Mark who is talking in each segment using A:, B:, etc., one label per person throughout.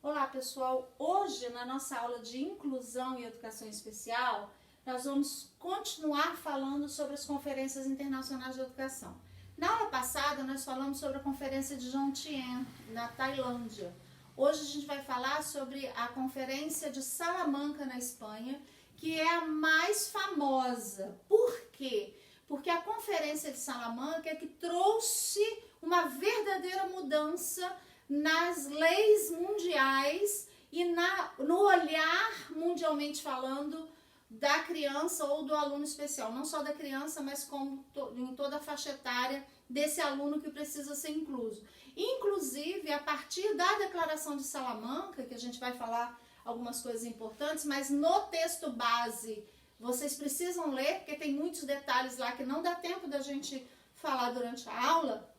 A: Olá pessoal, hoje na nossa aula de Inclusão e Educação Especial, nós vamos continuar falando sobre as conferências internacionais de educação. Na aula passada nós falamos sobre a conferência de Jomtien, na Tailândia. Hoje a gente vai falar sobre a conferência de Salamanca, na Espanha, que é a mais famosa. Por quê? Porque a conferência de Salamanca é que trouxe uma verdadeira mudança nas leis mundiais e no olhar, mundialmente falando, da criança ou do aluno especial. Não só da criança, mas como em toda a faixa etária desse aluno que precisa ser incluso. Inclusive, a partir da Declaração de Salamanca, que a gente vai falar algumas coisas importantes, mas no texto base, vocês precisam ler, porque tem muitos detalhes lá que não dá tempo da gente falar durante a aula.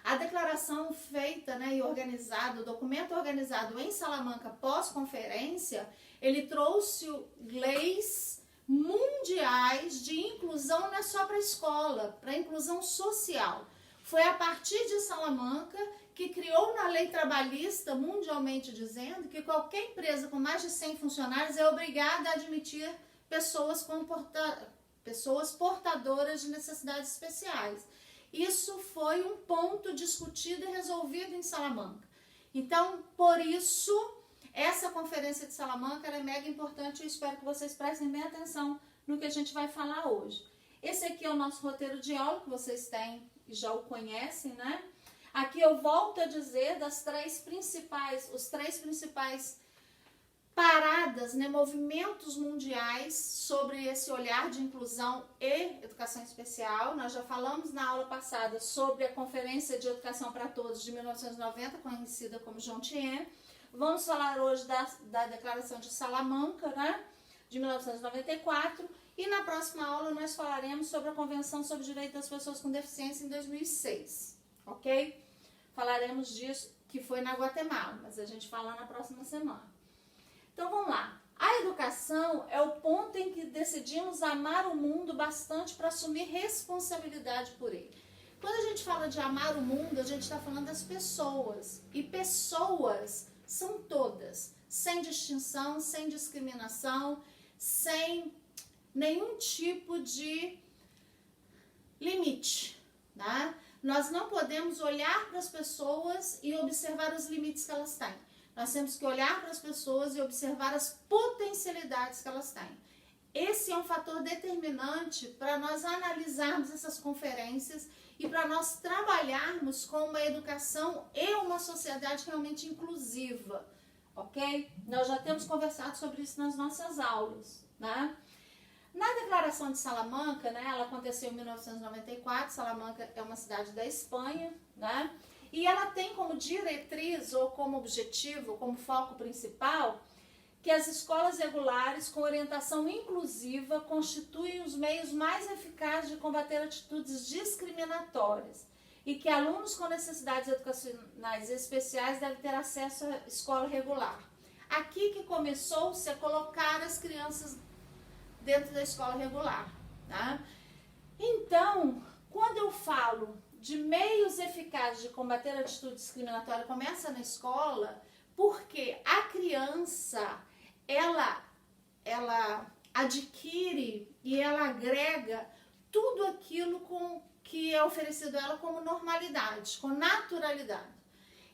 A: A declaração feita, e organizado, o documento organizado em Salamanca pós-conferência, ele trouxe leis mundiais de inclusão, não é só para a escola, para a inclusão social. Foi a partir de Salamanca que criou na lei trabalhista, mundialmente dizendo, que qualquer empresa com mais de 100 funcionários é obrigada a admitir pessoas portadoras de necessidades especiais. Isso foi um ponto discutido e resolvido em Salamanca. Então, por isso, essa conferência de Salamanca é mega importante. Eu espero que vocês prestem bem atenção no que a gente vai falar hoje. Esse aqui é o nosso roteiro de aula, que vocês têm e já o conhecem, né? Aqui eu volto a dizer os três principais paradas, movimentos mundiais sobre esse olhar de inclusão e educação especial. Nós já falamos na aula passada sobre a Conferência de Educação para Todos de 1990, conhecida como Jomtien. Vamos falar hoje da Declaração de Salamanca, de 1994. E na próxima aula nós falaremos sobre a Convenção sobre o Direito das Pessoas com Deficiência em 2006, ok? Falaremos disso, que foi na Guatemala, mas a gente fala na próxima semana. Então vamos lá. A educação é o ponto em que decidimos amar o mundo bastante para assumir responsabilidade por ele. Quando a gente fala de amar o mundo, a gente está falando das pessoas. E pessoas são todas, sem distinção, sem discriminação, sem nenhum tipo de limite, tá? Nós não podemos olhar para as pessoas e observar os limites que elas têm. Nós temos que olhar para as pessoas e observar as potencialidades que elas têm. Esse é um fator determinante para nós analisarmos essas conferências e para nós trabalharmos com uma educação e uma sociedade realmente inclusiva, ok? Nós já temos conversado sobre isso nas nossas aulas, né? Na Declaração de Salamanca, ela aconteceu em 1994, Salamanca é uma cidade da Espanha, né? E ela tem como diretriz ou como objetivo, como foco principal, que as escolas regulares com orientação inclusiva constituem os meios mais eficazes de combater atitudes discriminatórias e que alunos com necessidades educacionais especiais devem ter acesso à escola regular. Aqui que começou-se a colocar as crianças dentro da escola regular, tá? Então, quando eu falo de meios eficazes de combater a atitude discriminatória, começa na escola, porque a criança, ela adquire e ela agrega tudo aquilo que é oferecido a ela como normalidade, com naturalidade.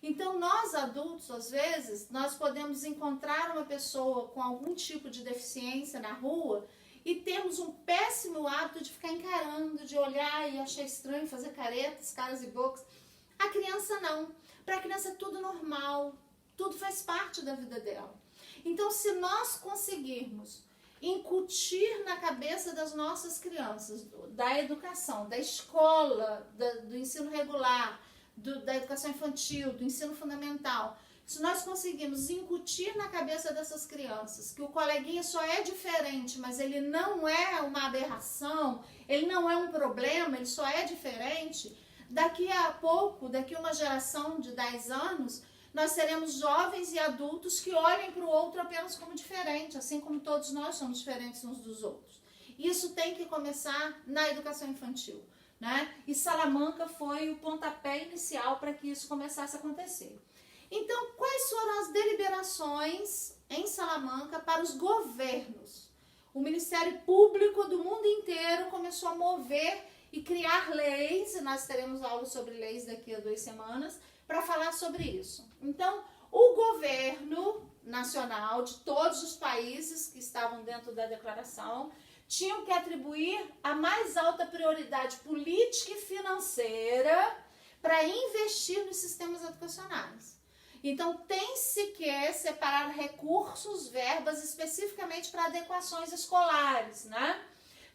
A: Então, nós adultos, às vezes, nós podemos encontrar uma pessoa com algum tipo de deficiência na rua e temos um péssimo hábito de ficar encarando, de olhar e achar estranho, fazer caretas, caras e bocas. A criança não. Para a criança é tudo normal, tudo faz parte da vida dela. Então, se nós conseguirmos incutir na cabeça das nossas crianças, da educação, da escola, do ensino regular, da educação infantil, do ensino fundamental, se nós conseguirmos incutir na cabeça dessas crianças que o coleguinha só é diferente, mas ele não é uma aberração, ele não é um problema, ele só é diferente, daqui a pouco, daqui a uma geração de 10 anos, nós seremos jovens e adultos que olhem para o outro apenas como diferente, assim como todos nós somos diferentes uns dos outros. Isso tem que começar na educação infantil, E Salamanca foi o pontapé inicial para que isso começasse a acontecer. Então, quais foram as deliberações em Salamanca para os governos? O Ministério Público do mundo inteiro começou a mover e criar leis, e nós teremos aula sobre leis daqui a 2 semanas, para falar sobre isso. Então, o governo nacional de todos os países que estavam dentro da declaração tinham que atribuir a mais alta prioridade política e financeira para investir nos sistemas educacionais. Então, tem-se que separar recursos, verbas, especificamente para adequações escolares, né?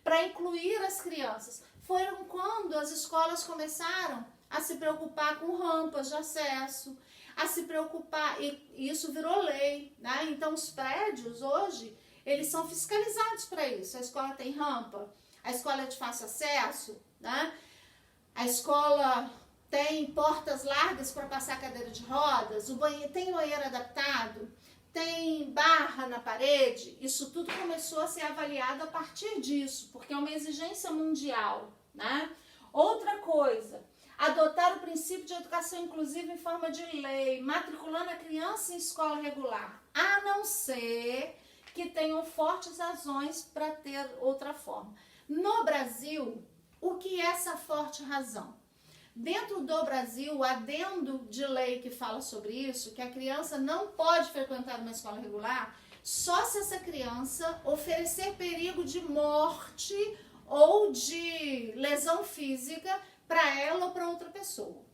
A: Para incluir as crianças. Foram quando as escolas começaram a se preocupar com rampas de acesso, a se preocupar, e isso virou lei, né? Então, os prédios hoje, eles são fiscalizados para isso. A escola tem rampa, a escola é de fácil acesso, né? A escola tem portas largas para passar cadeira de rodas, tem banheiro adaptado, tem barra na parede. Isso tudo começou a ser avaliado a partir disso, porque é uma exigência mundial, né? Outra coisa, adotar o princípio de educação inclusiva em forma de lei, matriculando a criança em escola regular, a não ser que tenham fortes razões para ter outra forma. No Brasil, o que é essa forte razão? Dentro do Brasil, o adendo de lei que fala sobre isso, que a criança não pode frequentar uma escola regular, só se essa criança oferecer perigo de morte ou de lesão física para ela ou para outra pessoa.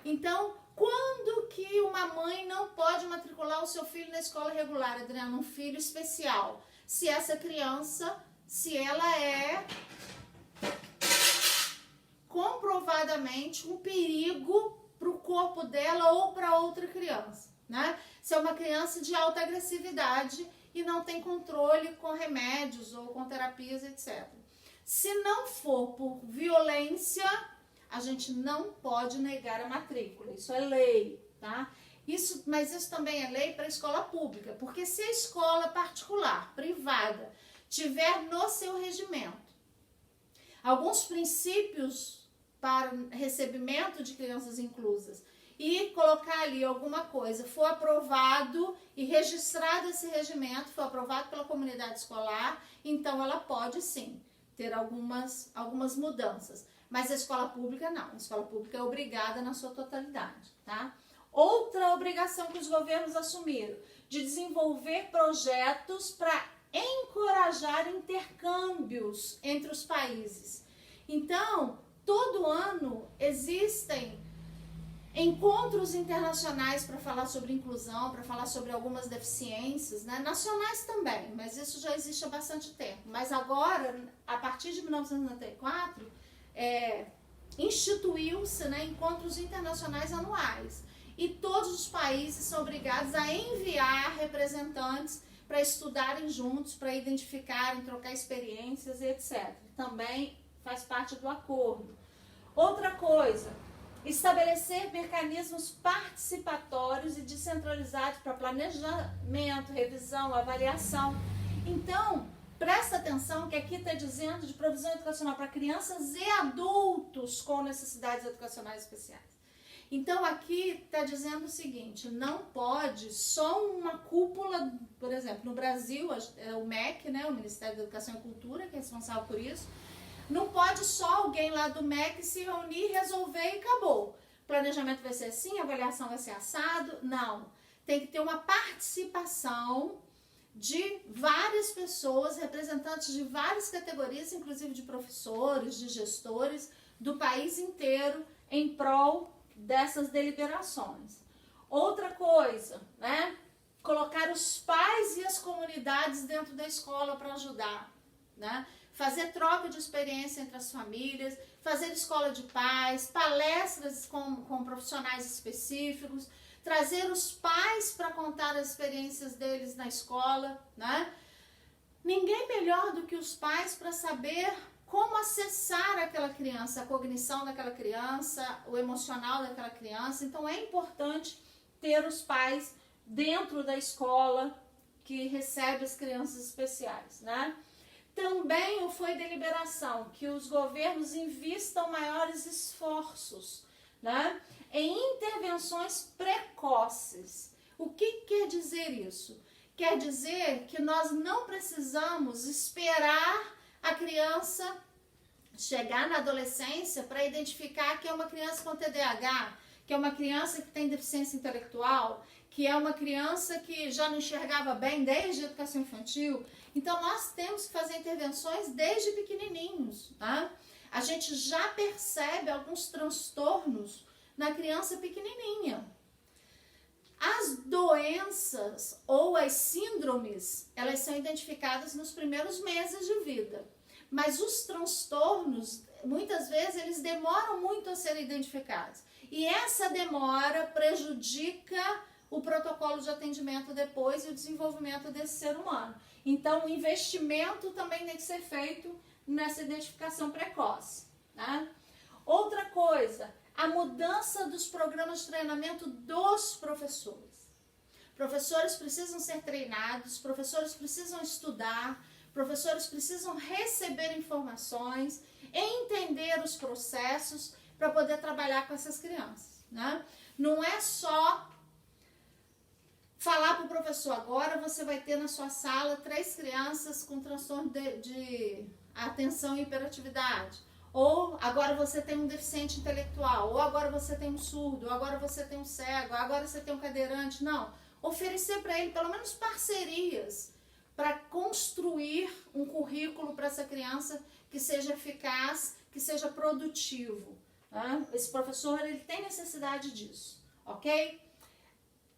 A: Então, quando que uma mãe não pode matricular o seu filho na escola regular, Adriana? Um filho especial. Se essa criança, se ela é comprovadamente um perigo para o corpo dela ou para outra criança, né? Se é uma criança de alta agressividade e não tem controle com remédios ou com terapias, etc. Se não for por violência, a gente não pode negar a matrícula. Isso é lei, tá? Mas isso também é lei para a escola pública, porque se a escola particular, privada, tiver no seu regimento alguns princípios para recebimento de crianças inclusas e colocar ali alguma coisa, for aprovado e registrado esse regimento, for aprovado pela comunidade escolar, então ela pode sim ter algumas mudanças. Mas a escola pública não, a escola pública é obrigada na sua totalidade, tá? Outra obrigação que os governos assumiram, de desenvolver projetos para encorajar intercâmbios entre os países. Então, todo ano existem encontros internacionais para falar sobre inclusão, para falar sobre algumas deficiências, né? Nacionais também, mas isso já existe há bastante tempo. Mas agora, a partir de 1994, instituiu-se, né, encontros internacionais anuais. E todos os países são obrigados a enviar representantes para estudarem juntos, para identificarem, trocar experiências, etc. Também faz parte do acordo. Outra coisa, estabelecer mecanismos participatórios e descentralizados para planejamento, revisão, avaliação. Então, presta atenção que aqui está dizendo de provisão educacional para crianças e adultos com necessidades educacionais especiais. Então, aqui está dizendo o seguinte, não pode só uma cúpula, por exemplo, no Brasil, é o MEC, né, o Ministério da Educação e Cultura, que é responsável por isso. Não pode só alguém lá do MEC se reunir, resolver e acabou. O planejamento vai ser assim, a avaliação vai ser assado. Não. Tem que ter uma participação de várias pessoas, representantes de várias categorias, inclusive de professores, de gestores do país inteiro, em prol dessas deliberações. Outra coisa, né? Colocar os pais e as comunidades dentro da escola para ajudar, né? Fazer troca de experiência entre as famílias, fazer escola de pais, palestras com profissionais específicos, trazer os pais para contar as experiências deles na escola, né? Ninguém melhor do que os pais para saber como acessar aquela criança, a cognição daquela criança, o emocional daquela criança. Então é importante ter os pais dentro da escola que recebe as crianças especiais, né? Também foi deliberação que os governos investam maiores esforços né? Em intervenções precoces. O que quer dizer isso? Quer dizer que nós não precisamos esperar a criança chegar na adolescência para identificar que é uma criança com TDAH, que é uma criança que tem deficiência intelectual, que é uma criança que já não enxergava bem desde a educação infantil. Então, nós temos que fazer intervenções desde pequenininhos, tá? A gente já percebe alguns transtornos na criança pequenininha. As doenças ou as síndromes, elas são identificadas nos primeiros meses de vida. Mas os transtornos, muitas vezes, eles demoram muito a serem identificados. E essa demora prejudica o protocolo de atendimento depois e o desenvolvimento desse ser humano. Então, o investimento também tem que ser feito nessa identificação precoce, tá? Outra coisa, a mudança dos programas de treinamento dos professores. Professores precisam ser treinados, professores precisam estudar, professores precisam receber informações, entender os processos para poder trabalhar com essas crianças, né? Não é só falar para o professor, agora você vai ter na sua sala 3 crianças com transtorno de atenção e hiperatividade. Ou agora você tem um deficiente intelectual, ou agora você tem um surdo, ou agora você tem um cego, ou agora você tem um cadeirante. Não, oferecer para ele pelo menos parcerias para construir um currículo para essa criança que seja eficaz, que seja produtivo. Tá? Esse professor ele tem necessidade disso, ok?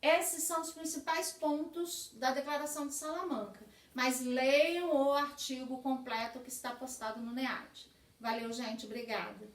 A: Esses são os principais pontos da Declaração de Salamanca. Mas leiam o artigo completo que está postado no NEAD. Valeu, gente. Obrigada.